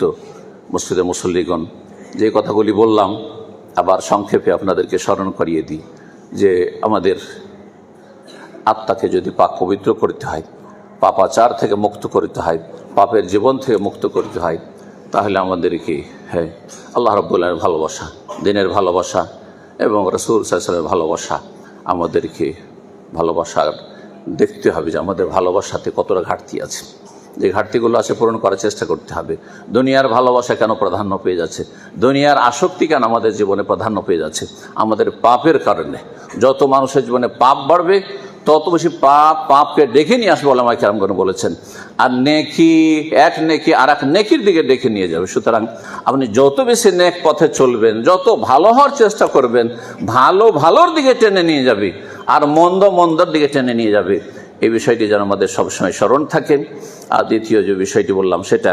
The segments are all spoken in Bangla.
সম্মানিত মসজিদে মুসল্লিগণ, যে কথাগুলি বললাম আবার সংক্ষেপে আপনাদেরকে স্মরণ করিয়ে দিই যে আমাদের আত্মাকে যদি পাক পবিত্র করতে হয়, পাপাচার থেকে মুক্ত করতে হয়, পাপের জীবন থেকে মুক্ত করতে হয়, তাহলে আমাদেরকে আল্লাহ রাব্বুল আলামিনের ভালোবাসা, দ্বীনের ভালোবাসা এবং রাসূল সাল্লাল্লাহু আলাইহি ওয়াসাল্লামের ভালোবাসা আমাদেরকে ভালোবাসার দেখতে হবে যে আমাদের ভালোবাসাতে কতটা ঘাটতি আছে। যে ঘাটতিগুলো আছে পূরণ করার চেষ্টা করতে হবে। দুনিয়ার ভালোবাসা কেন প্রাধান্য পেয়ে যাচ্ছে, দুনিয়ার আসক্তি কেন আমাদের জীবনে প্রাধান্য পেয়ে যাচ্ছে? আমাদের পাপের কারণে। যত মানুষের জীবনে পাপ বাড়বে তত বেশি পাপকে ডেকে নিয়ে আসবে, ওলামায়ে কেরামগণ বলেছেন। আর নেকি, এক নেকি আর এক নেকির দিকে ডেকে নিয়ে যাবে। সুতরাং আপনি যত বেশি নেক পথে চলবেন, যত ভালো হওয়ার চেষ্টা করবেন, ভালোর দিকে টেনে নিয়ে যাবে, আর মন্দর দিকে টেনে নিয়ে যাবে। এই বিষয়টি যেন আমাদের সবসময় স্মরণ থাকে। আর দ্বিতীয় যে বিষয়টি বললাম সেটা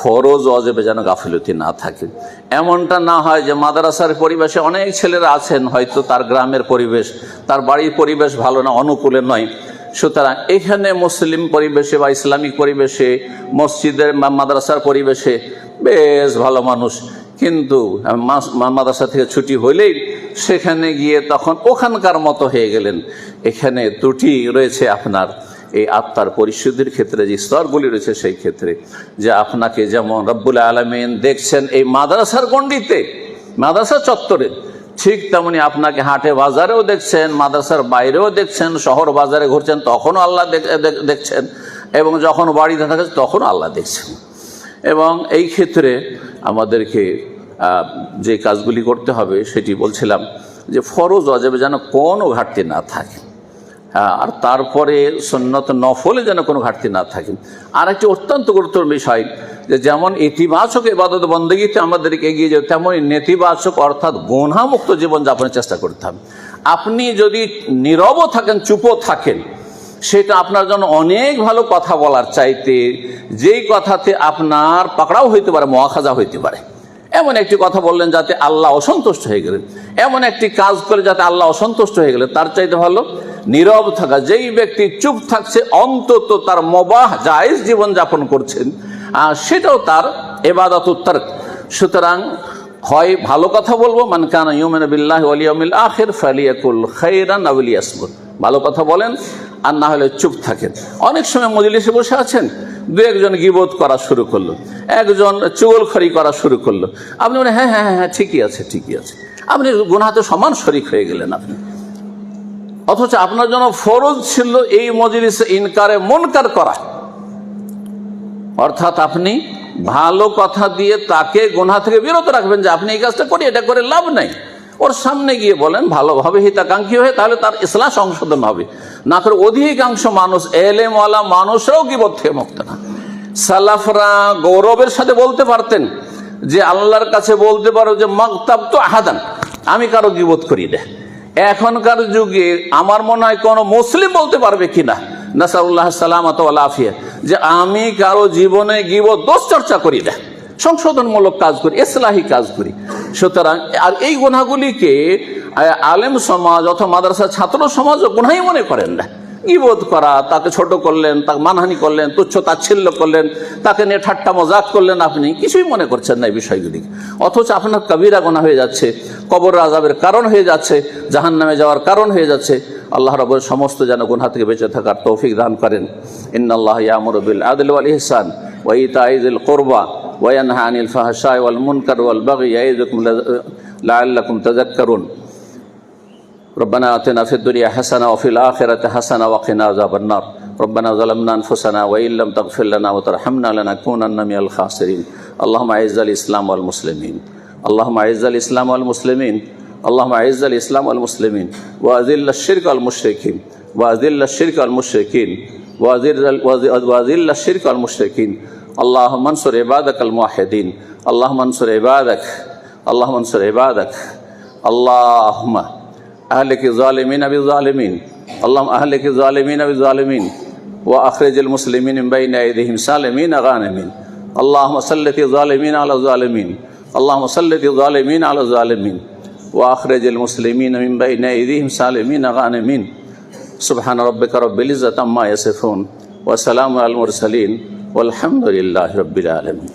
ফরজ ওয়াজিবে যেন গাফিলতি না থাকে। এমনটা না হয় যে মাদ্রাসার পরিবেশে অনেক ছেলেরা আছেন, হয়তো তার গ্রামের পরিবেশ, তার বাড়ির পরিবেশ ভালো না, অনুকূলে নয়। সুতরাং এখানে মুসলিম পরিবেশে বা ইসলামিক পরিবেশে, মসজিদের মাদ্রাসার পরিবেশে বেশ ভালো মানুষ, কিন্তু মাদ্রাসা থেকে ছুটি হলেই সেখানে গিয়ে তখন ওখানকার মতো হয়ে গেলেন। এখানে ত্রুটি রয়েছে আপনার এই আত্মার পরিশুদ্ধির ক্ষেত্রে, যে স্তরগুলি রয়েছে সেই ক্ষেত্রে, যে আপনাকে যেমন রব্বুল আলামিন দেখছেন এই মাদ্রাসার গণ্ডিতে, মাদ্রাসা চত্বরে, ঠিক তেমনি আপনাকে হাটে বাজারেও দেখছেন, মাদ্রাসার বাইরেও দেখছেন, শহর বাজারে ঘুরছেন তখনও আল্লাহ দেখছেন, এবং যখন বাড়িতে থাকেন তখনও আল্লাহ দেখছেন। এবং এই ক্ষেত্রে আমাদেরকে যে কাজগুলি করতে হবে সেটি বলছিলাম যে ফরজ ওয়াজিবে যেন কোনো ঘাটতি না থাকে, আর তারপরে সুন্নত নফলে যেন কোনো ঘাটতি না থাকে। আর একটি অত্যন্ত গুরুত্বপূর্ণ বিষয় যে যেমন ইতিবাচক ইবাদত বন্দেগীতে আমাদেরকে এগিয়ে যাবে, তেমনই নেতিবাচক অর্থাৎ গুনাহমুক্ত জীবনযাপনের চেষ্টা করতে হবে। আপনি যদি নীরবও থাকেন, চুপও থাকেন, সেটা আপনার জন্য অনেক ভালো কথা বলার চাইতে যেই কথাতে আপনার পাকড়াও হইতে পারে, মুআখাযা হইতে পারে, এমন একটি কথা বললেন যাতে আল্লাহ অসন্তুষ্ট হয়ে গেলেন, এমন একটি কাজ করে যাতে আল্লাহ অসন্তুষ্ট হয়ে গেলেন, তার চাইতে ভালো নীরব থাকা। যেই ব্যক্তি চুপ থাকছে অন্তত তার মুবাহ জায়েজ জীবনযাপন করছেন, সেটাও তার ইবাদত উত্তর। সুতরাং হয় ভালো কথা বলবো, মান কানা ইউমিনু বিল্লাহি ওয়াল ইয়াউমিল আখির ফালিয়াকুল খায়রান আও লিয়াসমুত, ভালো কথা বলেন আর না হলে চুপ থাকেন। অনেক সময় মজলিসে বসে আছেন, দু একজন গীবত করা শুরু করলো, একজন চুগলখড়ি করা শুরু করলো, আপনি বলেন হ্যাঁ হ্যাঁ হ্যাঁ ঠিকই আছে ঠিকই আছে, আপনি গুনাহতে সমান শরীক হয়ে গেলেন আপনি। অথচ আপনার জন্য ফরজ ছিল এই মজলিসে ইনকারে মুনকার করা, অর্থাৎ আপনি ভালো কথা দিয়ে তাকে গুনাহ থেকে বিরত রাখবেন, যে আপনি এই কাজটা করি, এটা করে লাভ নাই। ওর সামনে গিয়ে বলেন ভালোভাবে, হিতাকাঙ্ক্ষী হয়ে, তাহলে তার ইসলাহ সংশোধন হবে। না করে অধিকাংশ মানুষ, এলেমওয়ালা মানুষরাও গীবত থেকে মুক্ত না। সালাফরা গৌরবের সাথে বলতে পারতেন যে আল্লাহর কাছে বলতে পারো যে মাগতাব তো আহাদান, আমি কারো গীবত করি না। এখনকার যুগে আমার মনে হয় কোনো মুসলিম বলতে পারবে কিনা, নাসাউল্লাহ সালামাত ওয়াল আফিয়া, যে আমি কারো জীবনে গীবত দোষ চর্চা করি না, সংশোধনমূলক কাজ করি, ইসলাহি কাজ করি। সুতরাং আর এই গুনাহগুলিকে আলেম সমাজ অথবা মাদ্রাসা ছাত্র সমাজও গুনাহই মনে করেন না। গীবত করা, তাকে ছোট করলেন, তাকে মানহানি করলেন, তুচ্ছ তাচ্ছিল্য করলেন, তাকে নিয়ে ঠাট্টা মজাক করলেন, আপনি কিছুই মনে করছেন না এই বিষয়গুলিকে। অথচ আপনার কবিরা গুনাহ হয়ে যাচ্ছে, কবর আযাবের কারণ হয়ে যাচ্ছে, জাহান্নামে যাওয়ার কারণ হয়ে যাচ্ছে। আল্লাহ রাব্বুল সমস্ত যেন গুনাহ থেকে বেঁচে থাকার তৌফিক দান করেন। ইন্নাল্লাহা ইয়ামুরু বিল আদলি ওয়াল ইহসান ওয়া ইতাই যিল কুরবা ওয়া ইয়ানহা আনিল ফাহশাই ওয়াল মুনকার ওয়াল বাগই ইয়াইযুকুম লাআল্লাকুম তাযাক্কারুন। ربنا آتنا في الدنيا حسنة وفي الآخرة حسنة وقنا عذاب النار. ربنا ظلمنا أنفسنا وإن لم تغفر لنا وترحمنا لنكونن من الخاسرين. اللهم أعز الإسلام والمسلمين، اللهم أعز الإسلام والمسلمين، اللهم أعز الإسلام والمسلمين وأذل الشرك والمشركين، وأذل الشرك والمشركين، وأذل الشرك والمشركين. اللهم انصر عبادك الموحدين، اللهم انصر عبادك، اللهم انصر عبادك. اللهم أهلك الظالمين بالظالمين، اللهم أهلك الظالمين بالظالمين وأخرج المسلمين من بين أيديهم سالمين غانمين. اللهم سلط الظالمين على الظالمين، اللهم سلط الظالمين على الظالمين وأخرج المسلمين من بين أيديهم سالمين غانمين. سبحان ربك رب العزة عما يصفون وسلام على المرسلين والحمد لله رب العالمين.